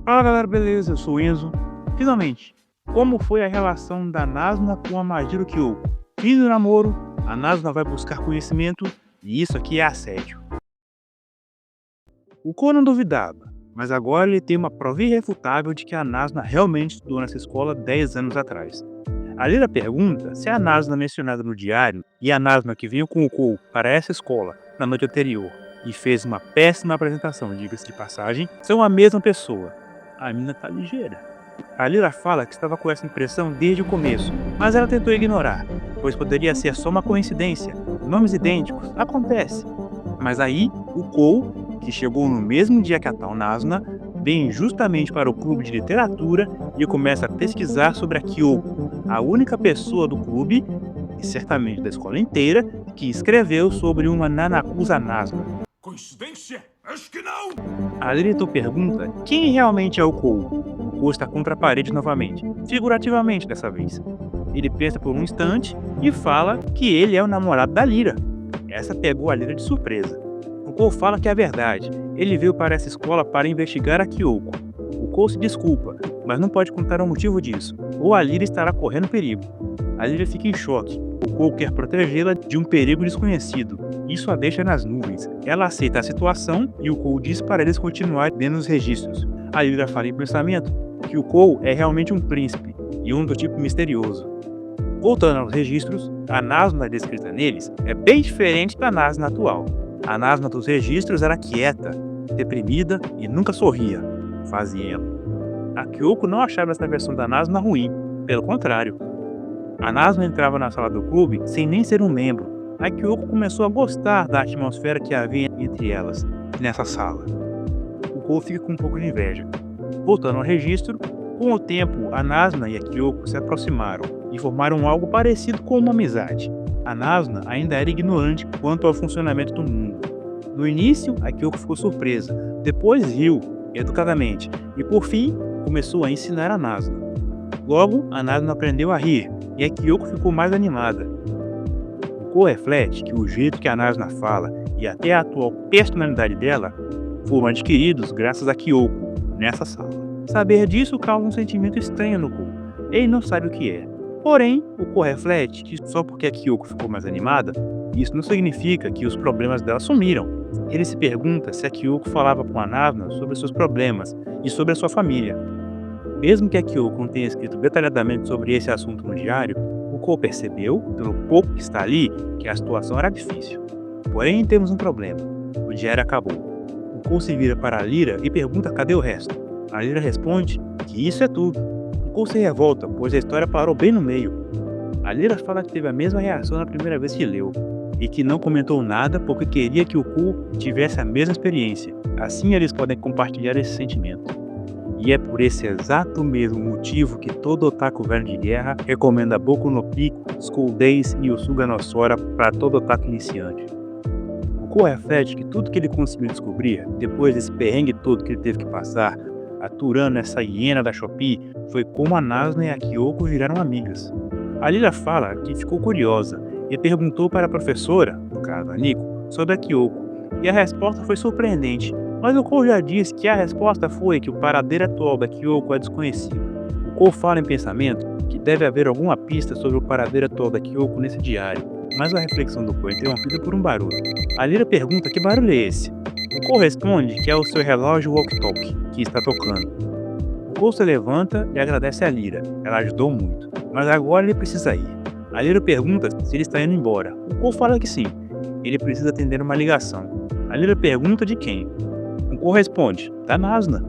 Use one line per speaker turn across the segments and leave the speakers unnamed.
Fala galera, beleza? Eu sou o Enzo. Finalmente, como foi a relação da Nazuna com a Majiro Kyoko? Fim do namoro, a Nazuna vai buscar conhecimento e isso aqui é assédio. O Ko não duvidava, mas agora ele tem uma prova irrefutável de que a Nazuna realmente estudou nessa escola 10 anos atrás. A Lira pergunta se a Nazuna mencionada no diário e a Nazuna que veio com o Ko para essa escola na noite anterior e fez uma péssima apresentação, diga-se de passagem, são a mesma pessoa. A mina tá ligeira. A Lira fala que estava com essa impressão desde o começo, mas ela tentou ignorar, pois poderia ser só uma coincidência. Nomes idênticos, acontece. Mas aí, o Kou, que chegou no mesmo dia que a tal Nazuna, vem justamente para o clube de literatura e começa a pesquisar sobre a Kyoko, a única pessoa do clube, e certamente da escola inteira, que escreveu sobre uma Nanakusa Nazuna.
Coincidência? Acho que não!
A Lirito pergunta quem realmente é o Kou. O Kou está contra a parede novamente, figurativamente dessa vez. Ele pensa por um instante e fala que ele é o namorado da Lira. Essa pegou a Lira de surpresa. O Kou fala que é verdade. Ele veio para essa escola para investigar a Kyoko. O Kou se desculpa, mas não pode contar o motivo disso, ou a Lira estará correndo perigo. A Lira fica em choque. O Kou quer protegê-la de um perigo desconhecido. Isso a deixa nas nuvens. Ela aceita a situação e o Kou diz para eles continuarem dentro dos registros. A Lira fala em pensamento que o Kou é realmente um príncipe e um do tipo misterioso. Voltando aos registros, a Nazuna descrita neles é bem diferente da Nazuna atual. A Nazuna dos registros era quieta, deprimida e nunca sorria. Fazia ela. A Kyoko não achava essa versão da Nazuna ruim, pelo contrário. A Nazuna entrava na sala do clube sem nem ser um membro. A Kyoko começou a gostar da atmosfera que havia entre elas, nessa sala. O Kou fica com um pouco de inveja. Voltando ao registro, com o tempo, a Nazuna e a Kyoko se aproximaram e formaram algo parecido com uma amizade. A Nazuna ainda era ignorante quanto ao funcionamento do mundo. No início, a Kyoko ficou surpresa, depois riu, educadamente, e por fim, começou a ensinar a Nazuna. Logo, a Nazuna aprendeu a rir, e a Kyoko ficou mais animada. O Kou reflete que o jeito que a Nazuna fala e até a atual personalidade dela foram adquiridos graças a Kyoko, nessa sala. Saber disso causa um sentimento estranho no Kou. Ele não sabe o que é. Porém, o Kou reflete que só porque a Kyoko ficou mais animada, isso não significa que os problemas dela sumiram. Ele se pergunta se a Kyoko falava com a Nazuna sobre seus problemas e sobre a sua família. Mesmo que a Kyoko não tenha escrito detalhadamente sobre esse assunto no diário, o Kou percebeu, pelo pouco que está ali, que a situação era difícil. Porém, temos um problema. O diário acabou. O Kou se vira para a Lira e pergunta cadê o resto. A Lira responde que isso é tudo. O Kou se revolta, pois a história parou bem no meio. A Lira fala que teve a mesma reação na primeira vez que leu, e que não comentou nada porque queria que o Kou tivesse a mesma experiência. Assim eles podem compartilhar esse sentimento. E é por esse exato mesmo motivo que todo otaku velho de guerra recomenda Boku no Pico, School Days e Usuga no Sora para todo otaku iniciante. O Kou reflete que tudo que ele conseguiu descobrir, depois desse perrengue todo que ele teve que passar, aturando essa hiena da Shopee, foi como a Nazuna e a Kyoko viraram amigas. A Lira fala que ficou curiosa e perguntou para a professora, no caso a Nico, sobre a Kyoko, e a resposta foi surpreendente, mas o Kou já disse que a resposta foi que o paradeiro atual da Kyoko é desconhecido. O Kou fala em pensamento que deve haver alguma pista sobre o paradeiro atual da Kyoko nesse diário, mas a reflexão do Kou é interrompida por um barulho. A Lira pergunta que barulho é esse. O Kou responde que é o seu relógio walkie-talkie que está tocando. O Kou se levanta e agradece a Lira, ela ajudou muito, mas agora ele precisa ir. A Lira pergunta se ele está indo embora. O Kou fala que sim, ele precisa atender uma ligação. A Lira pergunta de quem. O Kou responde, da Nazuna.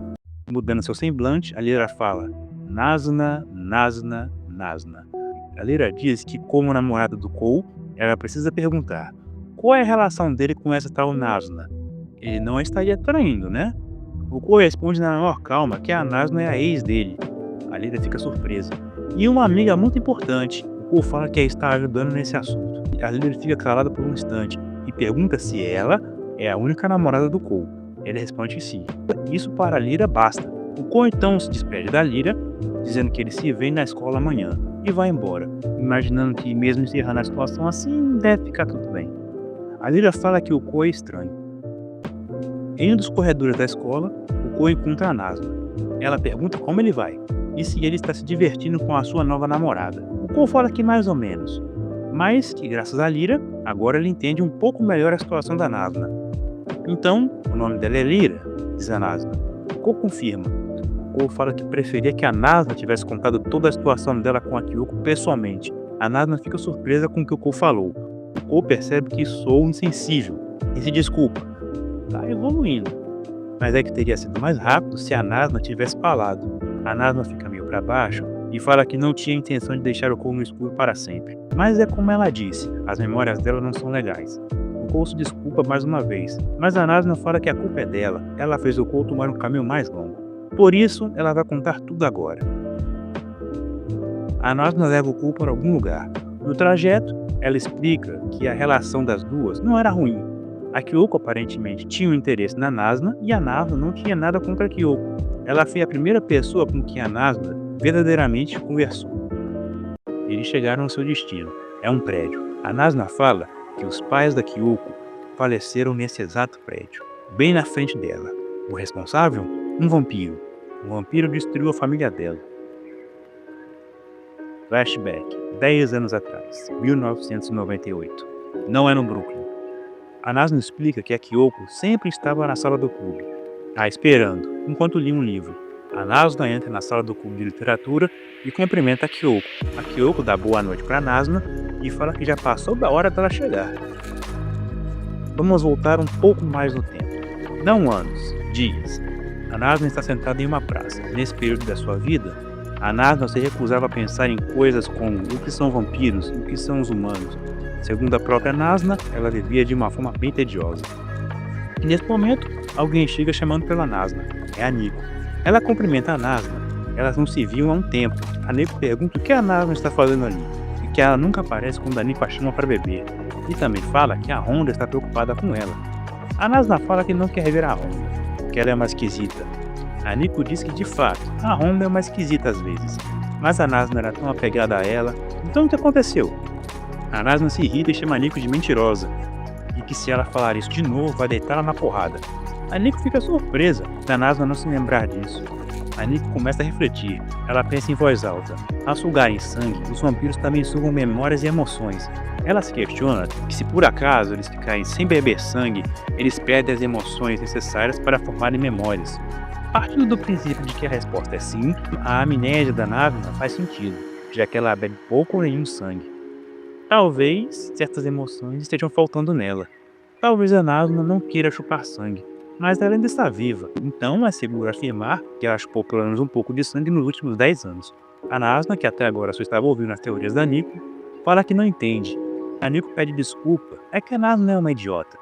Mudando seu semblante, a Lira fala, Nazuna, Nazuna, Nazuna. A Lira diz que como namorada do Kou, ela precisa perguntar, qual é a relação dele com essa tal Nazuna? Ele não a estaria traindo, né? O Kou responde na maior calma que a Nazuna é a ex dele. A Lira fica surpresa. E uma amiga muito importante, o Kou fala que a está ajudando nesse assunto. A Lira fica calada por um instante e pergunta se ela é a única namorada do Kou. Ele responde que sim. Isso para a Lira basta. O Kou então se despede da Lira, dizendo que ele se vê na escola amanhã, e vai embora, imaginando que mesmo encerrando a situação assim, deve ficar tudo bem. A Lira fala que o Kou é estranho. Em um dos corredores da escola, o Ko encontra a Nasna. Ela pergunta como ele vai e se ele está se divertindo com a sua nova namorada. O Ko fala que mais ou menos, mas que graças a Lyra, agora ele entende um pouco melhor a situação da Nasna. Então, o nome dela é Lyra, diz a Nasna. O Ko confirma. O Ko fala que preferia que a Nasna tivesse contado toda a situação dela com a Kyoko pessoalmente. A Nasna fica surpresa com o que o Ko falou. O Ko percebe que sou insensível e se desculpa. Tá evoluindo. Mas é que teria sido mais rápido se a Nasna tivesse falado. A Nasna fica meio pra baixo e fala que não tinha intenção de deixar o Ko no escuro para sempre. Mas é como ela disse, as memórias dela não são legais. O Ko se desculpa mais uma vez, mas a Nasna fala que a culpa é dela. Ela fez o Ko tomar um caminho mais longo. Por isso, ela vai contar tudo agora. A Nasna leva o Ko para algum lugar. No trajeto, ela explica que a relação das duas não era ruim. A Kyoko aparentemente tinha um interesse na Nasna e a Nasna não tinha nada contra a Kyoko. Ela foi a primeira pessoa com quem a Nasna verdadeiramente conversou. Eles chegaram ao seu destino. É um prédio. A Nasna fala que os pais da Kyoko faleceram nesse exato prédio, bem na frente dela. O responsável? Um vampiro. O vampiro destruiu a família dela. Flashback, 10 anos atrás, 1998. Não é no Brooklyn. A Nasna explica que a Kyoko sempre estava na sala do clube, esperando, enquanto lia um livro. A Nasna entra na sala do clube de literatura e cumprimenta a Kyoko. A Kyoko dá boa noite para a Nasna e fala que já passou da hora dela chegar. Vamos voltar um pouco mais no tempo. Não anos, dias. A Nasna está sentada em uma praça. Nesse período da sua vida, a Nasna se recusava a pensar em coisas como o que são vampiros e o que são os humanos. Segundo a própria Nasna, ela vivia de uma forma bem tediosa. E nesse momento, alguém chega chamando pela Nasna. É a Nico. Ela cumprimenta a Nasna. Elas não se viam há um tempo. A Nico pergunta o que a Nasna está fazendo ali, e que ela nunca aparece quando a Nico a chama para beber. E também fala que a Honda está preocupada com ela. A Nasna fala que não quer ver a Honda, que ela é uma esquisita. A Nico diz que de fato, a Honda é uma esquisita às vezes. Mas a Nasna era tão apegada a ela. Então o que aconteceu? A Nasna se irrita e chama a Nico de mentirosa, e que se ela falar isso de novo, vai deitá-la na porrada. A Nico fica surpresa da Nasna não se lembrar disso. A Nico começa a refletir. Ela pensa em voz alta. Ao sugarem sangue, os vampiros também sugam memórias e emoções. Ela se questiona que se por acaso eles ficarem sem beber sangue, eles perdem as emoções necessárias para formarem memórias. Partindo do princípio de que a resposta é sim, a amnésia da Nasna faz sentido, já que ela bebe pouco ou nenhum sangue. Talvez certas emoções estejam faltando nela. Talvez a Nasna não queira chupar sangue, mas ela ainda está viva, então é seguro afirmar que ela chupou pelo menos um pouco de sangue nos últimos 10 anos. A Nasna, que até agora só estava ouvindo as teorias da Nico, fala que não entende. A Nico pede desculpa, é que a Nasna é uma idiota.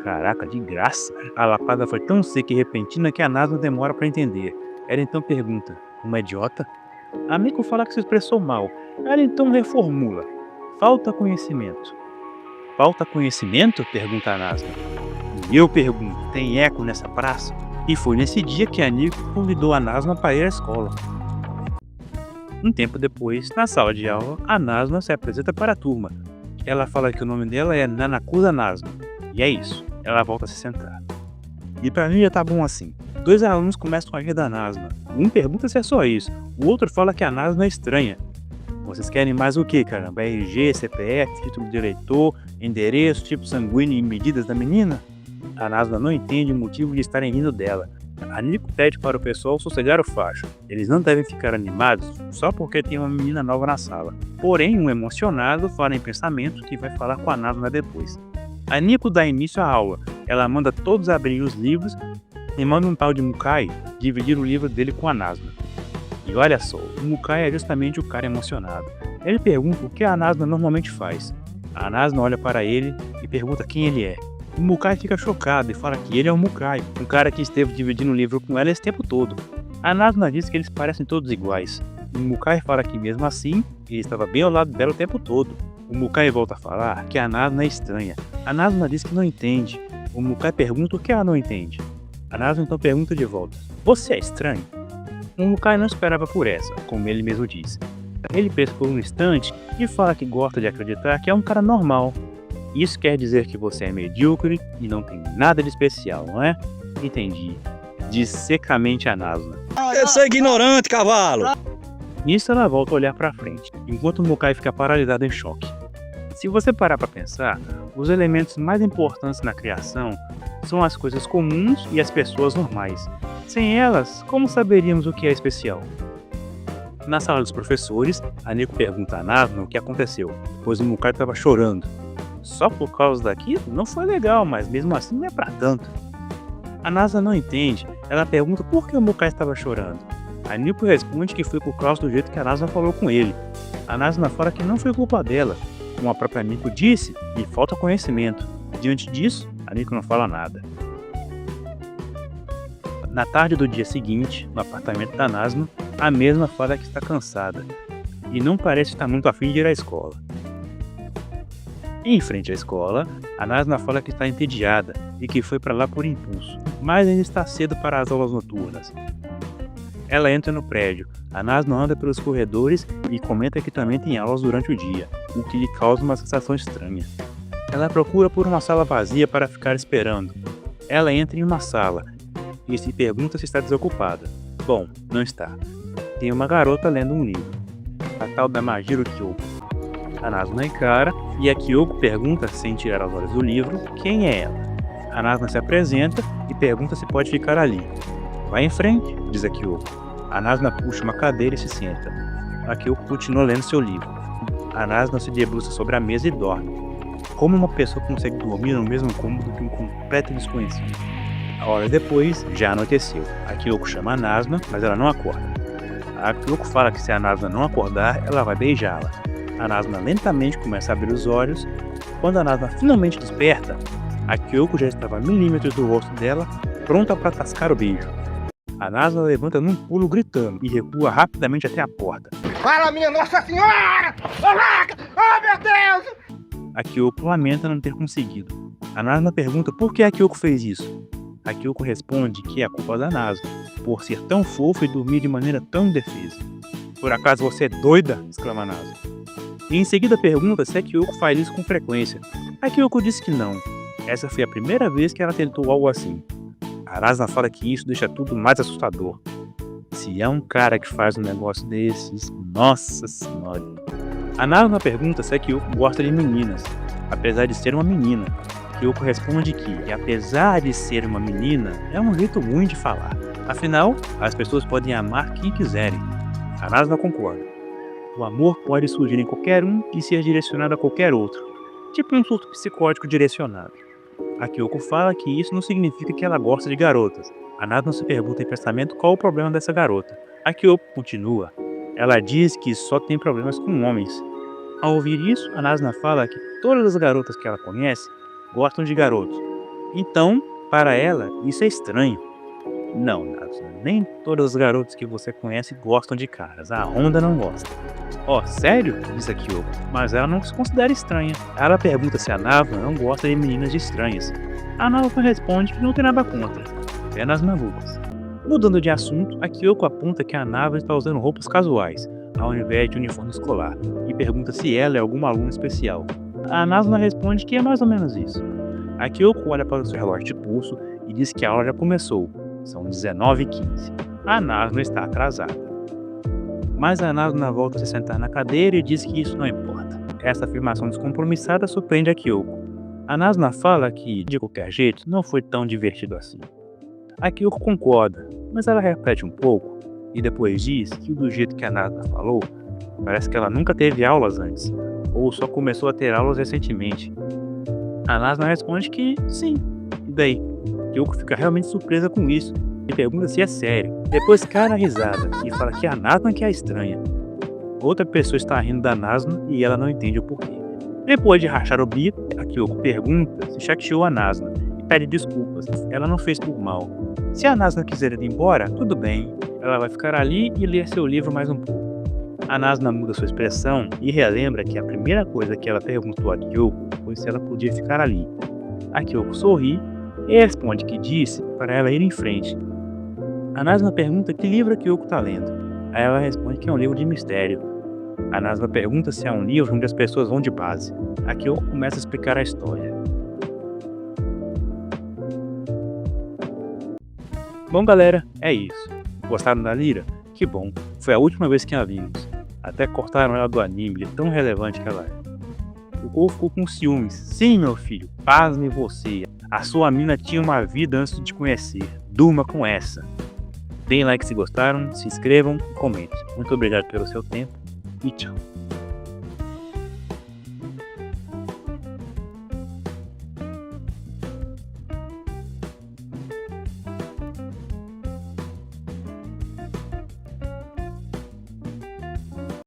Caraca, de graça! A lapada foi tão seca e repentina que a Nasna demora para entender. Ela então pergunta, uma idiota? A Nico fala que se expressou mal. Ela então reformula. Falta conhecimento. Falta conhecimento? Pergunta a Nasna. E eu pergunto, tem eco nessa praça? E foi nesse dia que a Nico convidou a Nasna para ir à escola. Um tempo depois, na sala de aula, a Nasna se apresenta para a turma. Ela fala que o nome dela é Nanakusa Nasna. E é isso, ela volta a se sentar. E pra mim já tá bom assim. 2 alunos começam a rir da Nasna. Um pergunta se é só isso, o outro fala que a Nasna é estranha. Vocês querem mais o que, caramba? RG, CPF, título de eleitor, endereço, tipo sanguíneo e medidas da menina? A Nasna não entende o motivo de estarem rindo dela. A Nico pede para o pessoal sossegar o facho. Eles não devem ficar animados só porque tem uma menina nova na sala. Porém, um emocionado fala em pensamento que vai falar com a Nasna depois. A Nico dá início à aula. Ela manda todos abrirem os livros e manda um tal de Mukai dividir o livro dele com a Nasna. E olha só, o Mukai é justamente o cara emocionado. Ele pergunta o que a Nasna normalmente faz. A Nasna olha para ele e pergunta quem ele é. O Mukai fica chocado e fala que ele é o Mukai, um cara que esteve dividindo o livro com ela esse tempo todo. A Nasna diz que eles parecem todos iguais. O Mukai fala que mesmo assim, ele estava bem ao lado dela o tempo todo. O Mukai volta a falar que a Nasna é estranha. A Nasna diz que não entende. O Mukai pergunta o que ela não entende. A Nasna então pergunta de volta, você é estranho? O Mukai não esperava por essa, como ele mesmo diz. Ele pensa por um instante e fala que gosta de acreditar que é um cara normal. Isso quer dizer que você é medíocre e não tem nada de especial, não é? Entendi. diz secamente a Nasna.
Eu sou ignorante, cavalo!
Nisso ela volta a olhar pra frente, enquanto Mukai fica paralisado em choque. Se você parar pra pensar, os elementos mais importantes na criação são as coisas comuns e as pessoas normais. Sem elas, como saberíamos o que é especial? Na sala dos professores, a Nico pergunta a Nasna o que aconteceu, pois o Mukai estava chorando. Só por causa daquilo? Não foi legal, mas mesmo assim não é pra tanto. A Nasna não entende, ela pergunta por que o Mukai estava chorando. A Nico responde que foi por causa do jeito que a Nasna falou com ele. A Nasna fala que não foi culpa dela, como a própria Nico disse, e falta conhecimento. Diante disso, a Nico não fala nada. Na tarde do dia seguinte, no apartamento da Nasna, a mesma fala que está cansada e não parece estar muito afim de ir à escola. Em frente à escola, a Nasna fala que está entediada e que foi para lá por impulso, mas ainda está cedo para as aulas noturnas. Ela entra no prédio, a Nasna anda pelos corredores e comenta que também tem aulas durante o dia, o que lhe causa uma sensação estranha. Ela procura por uma sala vazia para ficar esperando. Ela entra em uma sala e se pergunta se está desocupada. Bom, não está. Tem uma garota lendo um livro, a tal da Majiro Kyoko. A Nasna encara e a Kyoko pergunta, sem tirar os olhos do livro, quem é ela. A Nasna se apresenta e pergunta se pode ficar ali. Vai em frente, diz a Kyoko. A Nasna puxa uma cadeira e se senta. A Kyoko continua lendo seu livro. A Nasna se debruça sobre a mesa e dorme. Como uma pessoa consegue dormir no mesmo cômodo que um completo desconhecido? Horas depois, já anoiteceu. A Kyoko chama a Nasna, mas ela não acorda. A Kyoko fala que se a Nasna não acordar, ela vai beijá-la. A Nasna lentamente começa a abrir os olhos. Quando a Nasna finalmente desperta, a Kyoko já estava a milímetros do rosto dela, pronta para tascar o beijo. A Nasna levanta num pulo gritando e recua rapidamente até a porta.
Fala, minha Nossa Senhora! Oh, meu Deus!
A Kyoko lamenta não ter conseguido. A Nasna pergunta por que a Kyoko fez isso. A Kyoko responde que é a culpa da Nasna, por ser tão fofa e dormir de maneira tão indefesa. Por acaso você é doida? Exclama a Nasna. E em seguida pergunta se a Kyoko faz isso com frequência. A Kyoko diz que não. Essa foi a primeira vez que ela tentou algo assim. A Nasna fala que isso deixa tudo mais assustador. Se é um cara que faz um negócio desses, nossa senhora. A Nasna pergunta se a Kyoko gosta de meninas, apesar de ser uma menina. Kyoko responde que, apesar de ser uma menina, é um jeito ruim de falar. Afinal, as pessoas podem amar quem quiserem. A Nasna concorda. O amor pode surgir em qualquer um e ser direcionado a qualquer outro, tipo um surto psicótico direcionado. A Kyoko fala que isso não significa que ela gosta de garotas. A Nasna se pergunta em pensamento qual o problema dessa garota. A Kyoko continua. Ela diz que só tem problemas com homens. Ao ouvir isso, a Nasna fala que todas as garotas que ela conhece gostam de garotos. Então, para ela, isso é estranho. Não, Nasna, nem todas as garotas que você conhece gostam de caras. A Honda não gosta. Oh, sério? Diz a Kyoko. Mas ela não se considera estranha. Ela pergunta se a Nasna não gosta de meninas estranhas. A Nasna responde que não tem nada contra, apenas malucas. Mudando de assunto, a Kyoko aponta que a Nasna está usando roupas casuais, ao invés de uniforme escolar, e pergunta se ela é alguma aluna especial. A Nasna responde que é mais ou menos isso. A Kyoko olha para o seu relógio de pulso e diz que a aula já começou. São 19h15. A Nasna está atrasada. Mas a Nasna volta a se sentar na cadeira e diz que isso não importa. Essa afirmação descompromissada surpreende a Kyoko. A Nasna fala que, de qualquer jeito, não foi tão divertido assim. A Kyoko concorda, mas ela repete um pouco e depois diz que do jeito que a Nasna falou, parece que ela nunca teve aulas antes, ou só começou a ter aulas recentemente. A Nasna responde que sim, e daí? Kyoko fica realmente surpresa com isso e pergunta se é sério. Depois cai na risada e fala que a Nasna que é estranha. Outra pessoa está rindo da Nasna e ela não entende o porquê. Depois de rachar o bico, a Kyoko pergunta se chateou a Nasna e pede desculpas. Ela não fez por mal. Se a Nasna quiser ir embora, tudo bem. Ela vai ficar ali e ler seu livro mais um pouco. A Nasna muda sua expressão e relembra que a primeira coisa que ela perguntou a Kyoko foi se ela podia ficar ali. A Kyoko sorri e responde que disse para ela ir em frente. A Nasna pergunta que livro a Kyoko está lendo. Aí ela responde que é um livro de mistério. A Nasna pergunta se é um livro onde as pessoas vão de base. A Kyoko começa a explicar a história. Bom, galera, é isso. Gostaram da Lyra? Que bom, foi a última vez que a vimos. Até cortaram ela do anime, de tão relevante que ela é. O Cole ficou com ciúmes. Sim, meu filho, pasme você. A sua mina tinha uma vida antes de te conhecer. Durma com essa. Deem like se gostaram, se inscrevam e comentem. Muito obrigado pelo seu tempo e tchau.